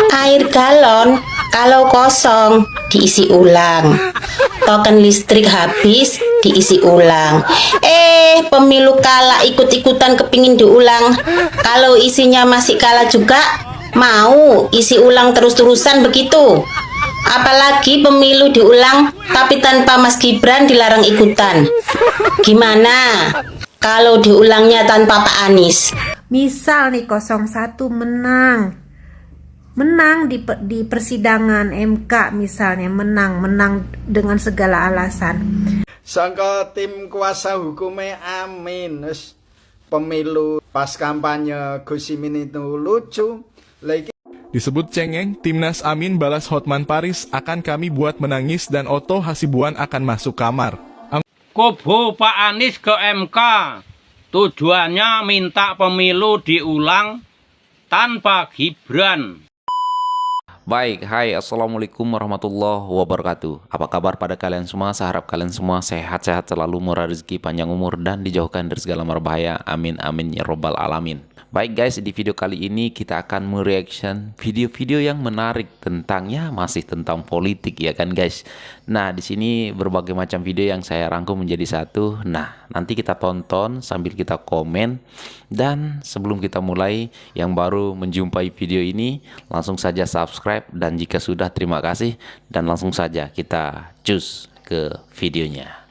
Air galon kalau kosong diisi ulang. Token listrik habis diisi ulang. Pemilu kalah ikut-ikutan kepingin diulang. Kalau isinya masih kalah juga mau isi ulang terus-terusan begitu. Apalagi pemilu diulang tapi tanpa Mas Gibran dilarang ikutan. Gimana kalau diulangnya tanpa Pak Anies? Misal nih 01 menang di persidangan MK, misalnya menang dengan segala alasan. Sangka tim kuasa hukumnya Amin, pemilu pas kampanye Gus Imin itu lucu. Lagi Disebut cengeng, Timnas Amin balas Hotman Paris, akan kami buat menangis dan Otto Hasibuan akan masuk kamar. Kubu Pak Anies ke MK, tujuannya minta pemilu diulang tanpa Gibran. Baik, hai, assalamualaikum warahmatullahi wabarakatuh. Apa kabar pada kalian semua? Saya harap kalian semua sehat-sehat selalu, murah rezeki, panjang umur, dan dijauhkan dari segala marbahaya. Amin, amin, ya robbal alamin. Baik guys, di video kali ini kita akan mereaction video-video yang menarik tentangnya, masih tentang politik ya kan guys. Nah, di sini berbagai macam video yang saya rangkum menjadi satu. Nah, nanti kita tonton sambil kita komen. Dan sebelum kita mulai, yang baru menjumpai video ini, langsung saja subscribe, dan jika sudah terima kasih, dan langsung saja kita cus ke videonya.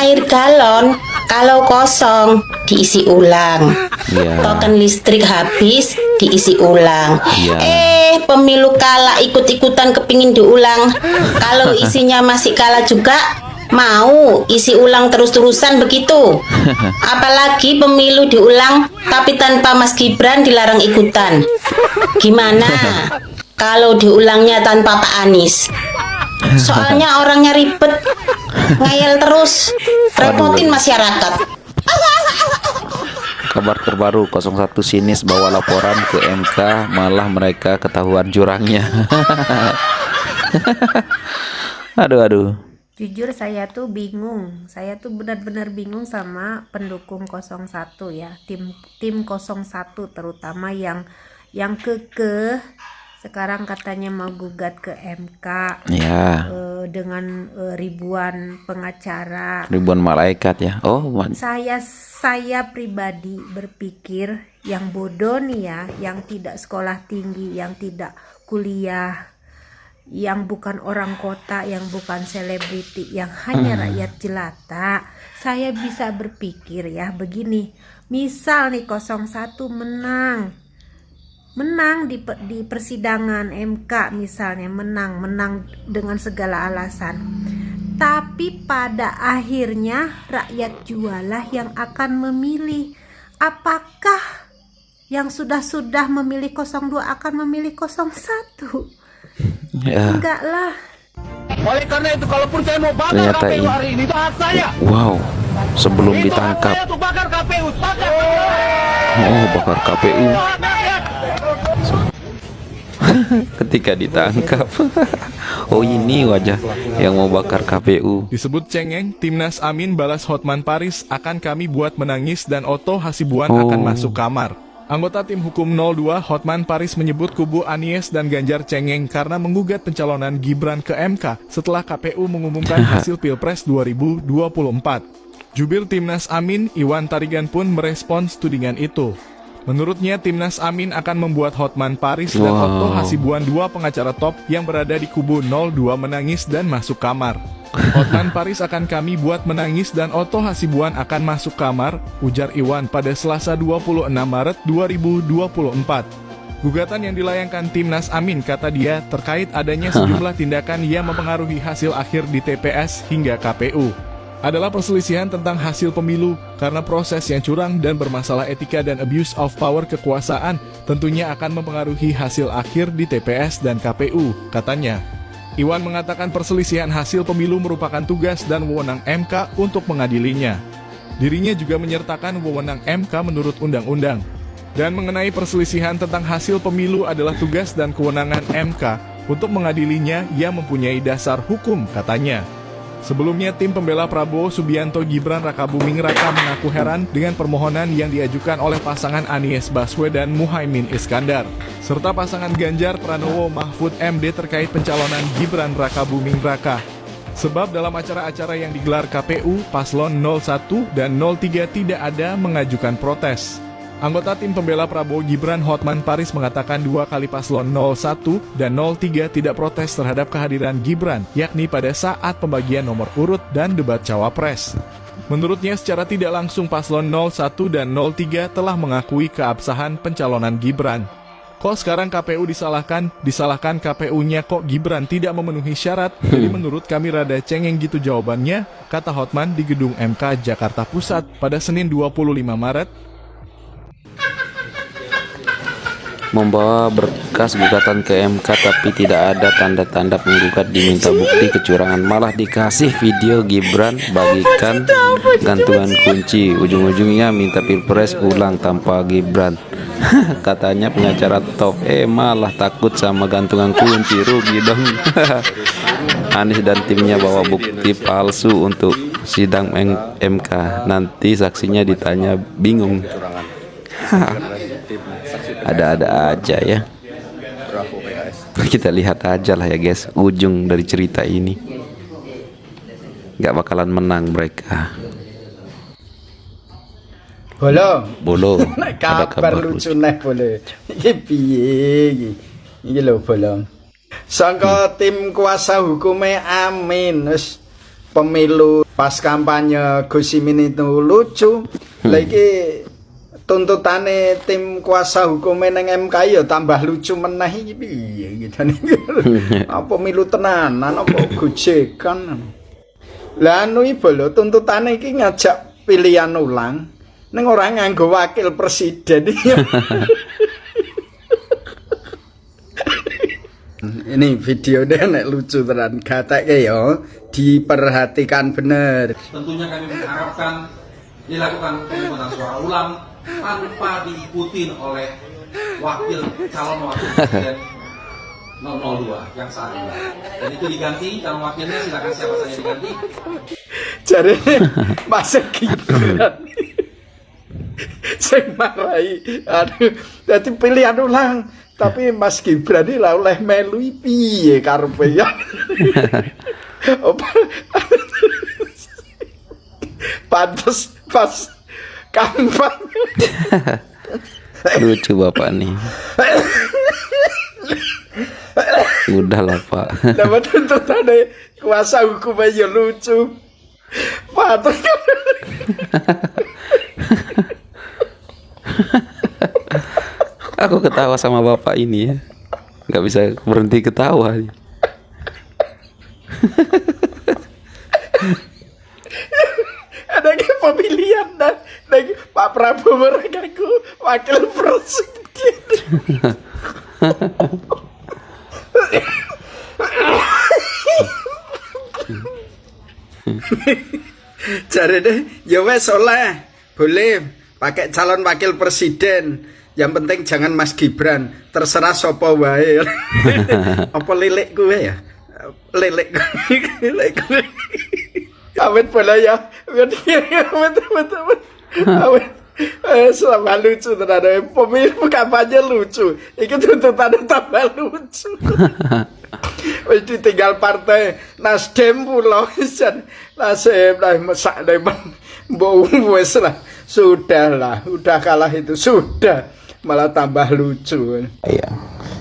Air galon kalau kosong diisi ulang. Token listrik habis diisi ulang. Pemilu kalah ikut-ikutan kepingin diulang. Kalau isinya masih kalah juga mau isi ulang terus-terusan begitu. Apalagi pemilu diulang tapi tanpa Mas Gibran dilarang ikutan. Gimana kalau diulangnya tanpa Pak Anies? Soalnya orangnya ribet, ngayal terus, repotin masyarakat. Kabar terbaru, 01 sinis bawa laporan ke MK, malah mereka ketahuan curangnya. Aduh. Jujur saya tuh bingung, saya tuh benar-benar bingung sama pendukung 01 ya, tim 01 terutama yang kekeh. Sekarang katanya mau gugat ke MK ya, dengan ribuan pengacara, ribuan malaikat ya. Saya pribadi berpikir yang bodoh nih ya, yang tidak sekolah tinggi, yang tidak kuliah, yang bukan orang kota, yang bukan selebriti, yang hanya rakyat jelata. Saya bisa berpikir ya begini, misal nih 01 menang di persidangan MK, misalnya menang dengan segala alasan, tapi pada akhirnya rakyat jualah yang akan memilih. Apakah yang sudah memilih 02 akan memilih 01? Ya. Enggak lah. Oleh karena itu, kalaupun saya mau bakar Ternyata KPU ini. hari ini, itu hak saya. Wow, sebelum Itu hak ditangkap. saya tuh bakar KPU, Oh, bakar KPU. Ketika ditangkap. Oh, ini wajah yang mau bakar KPU. Disebut cengeng, Timnas Amin balas Hotman Paris, akan kami buat menangis dan Otto Hasibuan akan masuk kamar. Anggota tim hukum 02 Hotman Paris menyebut kubu Anies dan Ganjar cengeng karena menggugat pencalonan Gibran ke MK setelah KPU mengumumkan hasil Pilpres 2024. Jubir Timnas Amin, Iwan Tarigan pun merespons tudingan itu. Menurutnya, Timnas Amin akan membuat Hotman Paris dan Otto Hasibuan, dua pengacara top yang berada di kubu 02, menangis dan masuk kamar. Hotman Paris akan kami buat menangis dan Otto Hasibuan akan masuk kamar, ujar Iwan pada Selasa 26 Maret 2024. Gugatan yang dilayangkan Timnas Amin, kata dia, terkait adanya sejumlah tindakan yang mempengaruhi hasil akhir di TPS hingga KPU. Adalah perselisihan tentang hasil pemilu karena proses yang curang dan bermasalah etika dan abuse of power kekuasaan tentunya akan mempengaruhi hasil akhir di TPS dan KPU, katanya. Iwan mengatakan perselisihan hasil pemilu merupakan tugas dan wewenang MK untuk mengadilinya. Dirinya juga menyertakan wewenang MK menurut undang-undang. Dan mengenai perselisihan tentang hasil pemilu adalah tugas dan kewenangan MK untuk mengadilinya yang mempunyai dasar hukum, katanya. Sebelumnya, tim pembela Prabowo Subianto Gibran Rakabuming Raka mengaku heran dengan permohonan yang diajukan oleh pasangan Anies Baswedan Muhaimin Iskandar, serta pasangan Ganjar Pranowo Mahfud MD terkait pencalonan Gibran Rakabuming Raka. Sebab dalam acara-acara yang digelar KPU, paslon 01 dan 03 tidak ada mengajukan protes. Anggota tim pembela Prabowo Gibran Hotman Paris mengatakan 2 kali paslon 01 dan 03 tidak protes terhadap kehadiran Gibran, yakni pada saat pembagian nomor urut dan debat cawapres. Menurutnya secara tidak langsung paslon 01 dan 03 telah mengakui keabsahan pencalonan Gibran. Kok sekarang KPU disalahkan? Disalahkan KPU-nya kok Gibran tidak memenuhi syarat? Jadi menurut kami rada cengeng gitu jawabannya, kata Hotman di gedung MK Jakarta Pusat pada Senin 25 Maret. Membawa berkas gugatan ke MK tapi tidak ada tanda-tanda penggugat diminta bukti kecurangan, malah dikasih video Gibran bagikan gantungan kunci, ujung-ujungnya minta pilpres ulang tanpa Gibran. Katanya pengacara top, malah takut sama gantungan kunci, rugi dong. Anies dan timnya bawa bukti palsu untuk sidang MK, nanti saksinya ditanya bingung. Ada-ada aja ya. Kita lihat aja lah ya guys, ujung dari cerita ini. Gak bakalan menang mereka. Bolo. Ada Kabar kabar lucu nih bolo. Iki piye iki? Iki lho bolo. Sangka tim kuasa hukumnya Amin, wis pemilu pas kampanye Gus Imin itu lucu. Lagi tuntutane tim kuasa hukum neng MK ya tambah lucu meneh iki piye gitu. Apa milu tenanan apa gojekan. Lah anu iki lho tuntutane iki ngajak pilihan ulang ning ora nganggo wakil presiden. Ini videonya nek lucu tenan, katanya ya diperhatikan bener. Tentunya kami mengharapkan dilakukan pemungutan suara ulang tanpa diikuti oleh calon wakil presiden 002 yang saat ini. Dan itu diganti, calon wakilnya silakan siapa saja diganti. Jadi masa Gibran saya marahi, aduh, jadi pilihan ulang. Tapi Mas Gibran ini lah oleh melu piye karepe ya. Pantes pas kampanye. Lucu bapak nih. Udahlah pak. Dapat tuntutan kuasa hukum aja lucu. Patut. Aku ketawa sama bapak ini ya, nggak bisa berhenti ketawa. Ada pemilihan dan Pak Prabowo merekaku wakil presiden. Jadi deh, ya wes oleh boleh pakai calon wakil presiden. Yang penting jangan Mas Gibran, terserah sopo wae. Apa lelek gue ya? Lelek gue. Awet bola ya. Awet. Selama lucu terhadap pemilu kampanye lucu. Iki tuntutannya tambah lucu. Wis ditinggal partai Nasdem pula pisan. Nasdem lah mesak mbok wis lah. Sudahlah, udah kalah itu sudah. Malah tambah lucu. Iya.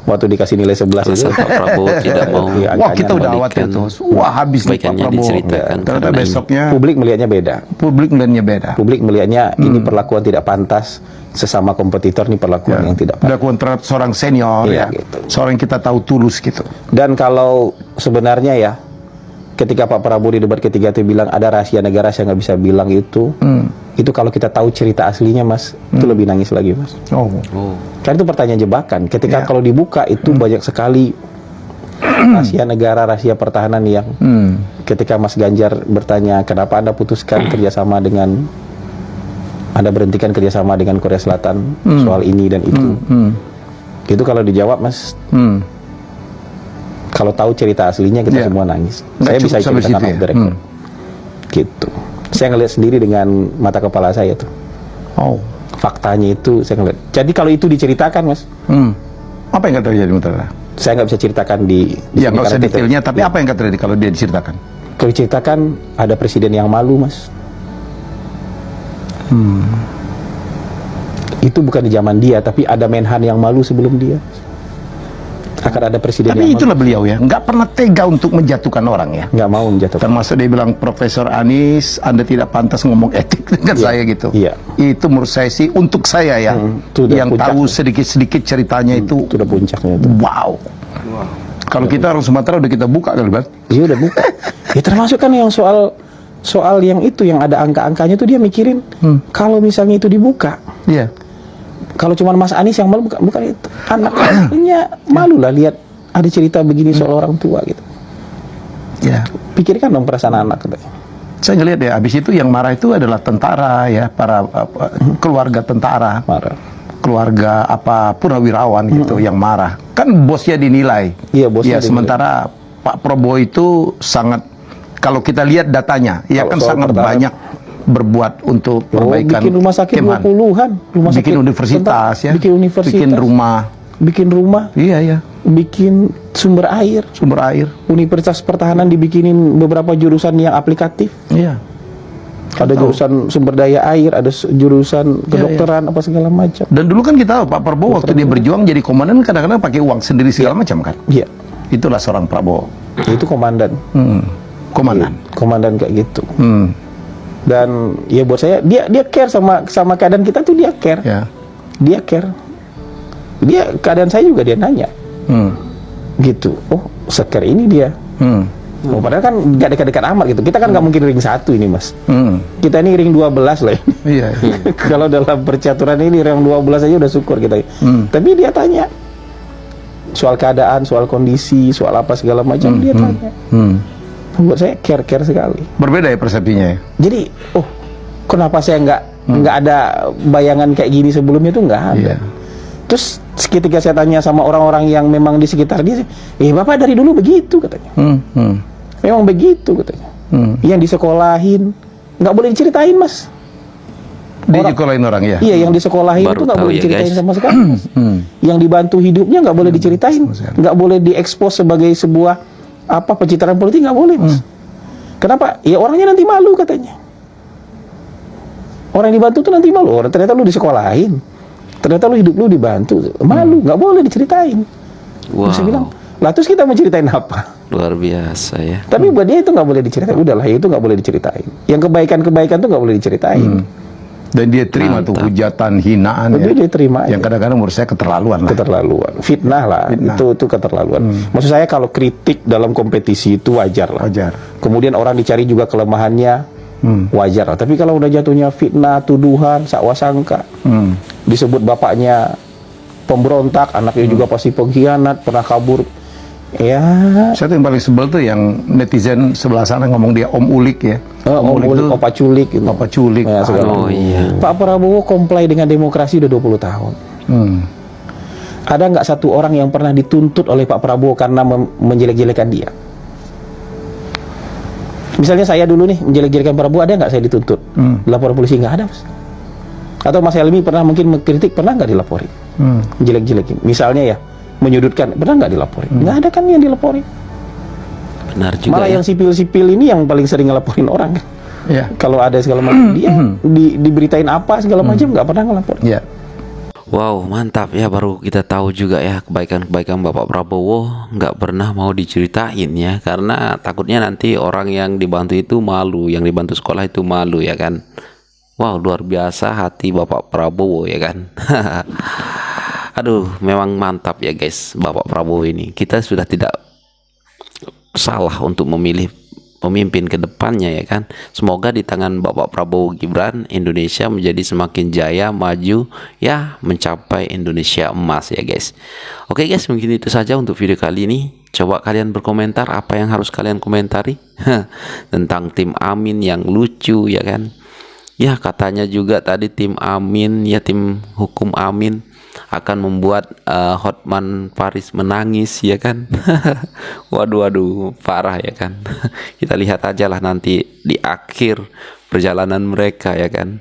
Waktu dikasih nilai 11 itu Pak Prabowo tidak mau. Wah kita udah khawatir tuh. Wah habis nih Pak Prabowo. Diceritakan ternyata besoknya publik melihatnya beda. Publik melihatnya ini perlakuan tidak pantas sesama kompetitor, nih perlakuan yang tidak pantas. Perlakuan terhadap seorang senior ya. Gitu. Seorang yang kita tahu tulus gitu. Dan kalau sebenarnya ya ketika Pak Prabowo di debat ketiga itu bilang ada rahasia negara saya nggak bisa bilang itu. Itu kalau kita tahu cerita aslinya Mas, itu lebih nangis lagi Mas. Kan itu pertanyaan jebakan. Ketika kalau dibuka itu banyak sekali rahasia negara, rahasia pertahanan yang ketika Mas Ganjar bertanya kenapa Anda putuskan kerjasama dengan, Anda berhentikan kerjasama dengan Korea Selatan soal ini dan itu. Itu kalau dijawab Mas, Kalau tahu cerita aslinya kita semua nangis. Saya bisa ceritakan off the record. Gitu. Saya ngeliat sendiri dengan mata kepala saya tuh. Faktanya itu saya ngeliat. Jadi kalau itu diceritakan, Mas. Apa yang akan terjadi, Mutara? Saya nggak bisa ceritakan di Ya, nggak usah detailnya, tapi apa yang akan terjadi kalau dia diceritakan? Kalau diceritakan ada presiden yang malu, Mas. Itu bukan di zaman dia, tapi ada Menhan yang malu sebelum dia. Akan ada presiden Tapi yang itulah beliau ya, nggak pernah tega untuk menjatuhkan orang ya. nggak mau menjatuhkan. Termasuk dia bilang, Profesor Anies, Anda tidak pantas ngomong etik dengan saya gitu. Iya. Itu menurut saya sih, untuk saya ya, itu udah yang puncaknya. tahu sedikit-sedikit ceritanya itu udah puncaknya itu. wow. Kalau kita orang Sumatera udah kita buka kali, Bang. Iya udah buka. Ya termasuk kan yang soal yang itu yang ada angka-angkanya tuh dia mikirin kalau misalnya itu dibuka. Iya. Kalau cuma Mas Anies yang malu bukan itu. Anaknya malu lah lihat ada cerita begini soal orang tua gitu. Ya. Pikirkan dong perasaan anak katanya. Saya ngelihat ya, habis itu yang marah itu adalah tentara ya, para keluarga tentara. Marah. Keluarga purnawirawan gitu yang marah. Kan bosnya dinilai. Iya, bosnya dinilai. Sementara Pak Prabowo itu sangat, kalau kita lihat datanya, ya kan sangat banyak berbuat untuk perbaikan bikin rumah sakit 20-an, bikin universitas ya, bikin universitas, bikin rumah, iya, bikin sumber air, Universitas Pertahanan dibikinin beberapa jurusan yang aplikatif, iya. Ada jurusan sumber daya air, ada jurusan kedokteran, apa segala macam. Dan dulu kan kita tahu Pak Prabowo waktu dia berjuang jadi komandan kadang-kadang pakai uang sendiri segala macam kan. Iya. Itulah seorang Prabowo. Itu komandan. Komandan kayak gitu. Dan ya buat saya dia care sama keadaan kita tuh, dia care. Dia care. Dia keadaan saya juga dia nanya. Gitu. Oh, se-care ini dia. Oh, padahal kan gak dekat-dekat amat gitu. Kita kan nggak mungkin ring 1 ini, Mas. Kita ini ring 12 lah. Iya. Kalau dalam percaturan ini ring 12 aja udah syukur kita. Tapi dia tanya soal keadaan, soal kondisi, soal apa segala macam dia tanya. Buat saya care sekali. Berbeda ya persepsinya ya. Jadi, kenapa saya nggak ada bayangan kayak gini sebelumnya tuh nggak ada. Terus ketika saya tanya sama orang-orang yang memang di sekitar dia, Bapak dari dulu begitu katanya. Memang begitu katanya. Yang disekolahin nggak boleh diceritain, Mas. Disekolahin orang ya. Iya, yang disekolahin itu nggak boleh diceritain sama sekali. Yang dibantu hidupnya nggak boleh diceritain, nggak boleh diekspos sebagai sebuah pencitraan politik, nggak boleh, Mas. Kenapa? Ya orangnya nanti malu katanya. Orang yang dibantu tuh nanti malu. Orang ternyata lu disekolahin, ternyata lu hidup lu dibantu, malu, nggak boleh diceritain. Terus saya bilang, lah terus kita mau ceritain apa? Luar biasa ya. Tapi buat dia itu nggak boleh diceritain. Udahlah, itu nggak boleh diceritain. Yang kebaikan tuh nggak boleh diceritain. Dan dia terima tuh hujatan, hinaan ya. Dia terima. Yang kadang-kadang menurut saya keterlaluan lah. Keterlaluan. Fitnah lah. Itu keterlaluan. Maksud saya kalau kritik dalam kompetisi itu wajar lah. Wajar. Kemudian orang dicari juga kelemahannya, wajar lah. Tapi kalau udah jatuhnya fitnah, tuduhan, sakwa-sangka, disebut bapaknya pemberontak, anaknya juga pasti pengkhianat, pernah kabur. Ya. Saya tuh yang paling sebel tuh yang netizen sebelah sana ngomong dia Om Ulik ya. Om Ulik, Opa Culik gitu. Opa Culik. Ya, iya. Pak Prabowo comply dengan demokrasi udah 20 tahun. Ada nggak satu orang yang pernah dituntut oleh Pak Prabowo karena menjelek-jelekan dia? Misalnya saya dulu nih menjelek-jelekan Prabowo, ada nggak saya dituntut? Laporan polisi nggak ada, Mas. Atau Mas Helmi pernah mungkin mengkritik, pernah nggak dilaporin? Jelek-jelekin. Misalnya ya, menyudutkan, pernah nggak dilaporin? Nggak ada kan yang dilaporin. Benar juga. Malah yang sipil-sipil ini yang paling sering ngelaporin orang kan. Ya. Kalau ada segala macam dia diberitain apa segala macam nggak pernah ngelaporin. Ya. Wow, mantap ya, baru kita tahu juga ya kebaikan-kebaikan Bapak Prabowo nggak pernah mau diceritain ya, karena takutnya nanti orang yang dibantu itu malu, yang dibantu sekolah itu malu ya kan. Wow, luar biasa hati Bapak Prabowo ya kan. Aduh, memang mantap ya guys, Bapak Prabowo ini. Kita sudah tidak salah untuk memilih pemimpin ke depannya ya kan. Semoga di tangan Bapak Prabowo Gibran Indonesia menjadi semakin jaya, maju ya, mencapai Indonesia emas ya guys. Oke guys, mungkin itu saja untuk video kali ini. Coba kalian berkomentar apa yang harus kalian komentari tentang tim Amin yang lucu ya kan. Ya katanya juga tadi tim Amin ya, tim hukum Amin akan membuat Hotman Paris menangis, ya kan? Waduh, parah, ya kan? Kita lihat aja lah nanti di akhir perjalanan mereka, ya kan?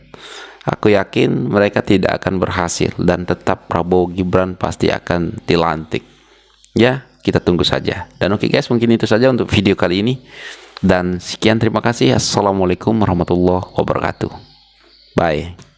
Aku yakin mereka tidak akan berhasil dan tetap Prabowo Gibran pasti akan dilantik. Ya, kita tunggu saja. Dan oke guys, mungkin itu saja untuk video kali ini. Dan sekian, terima kasih. Assalamualaikum warahmatullahi wabarakatuh. Bye.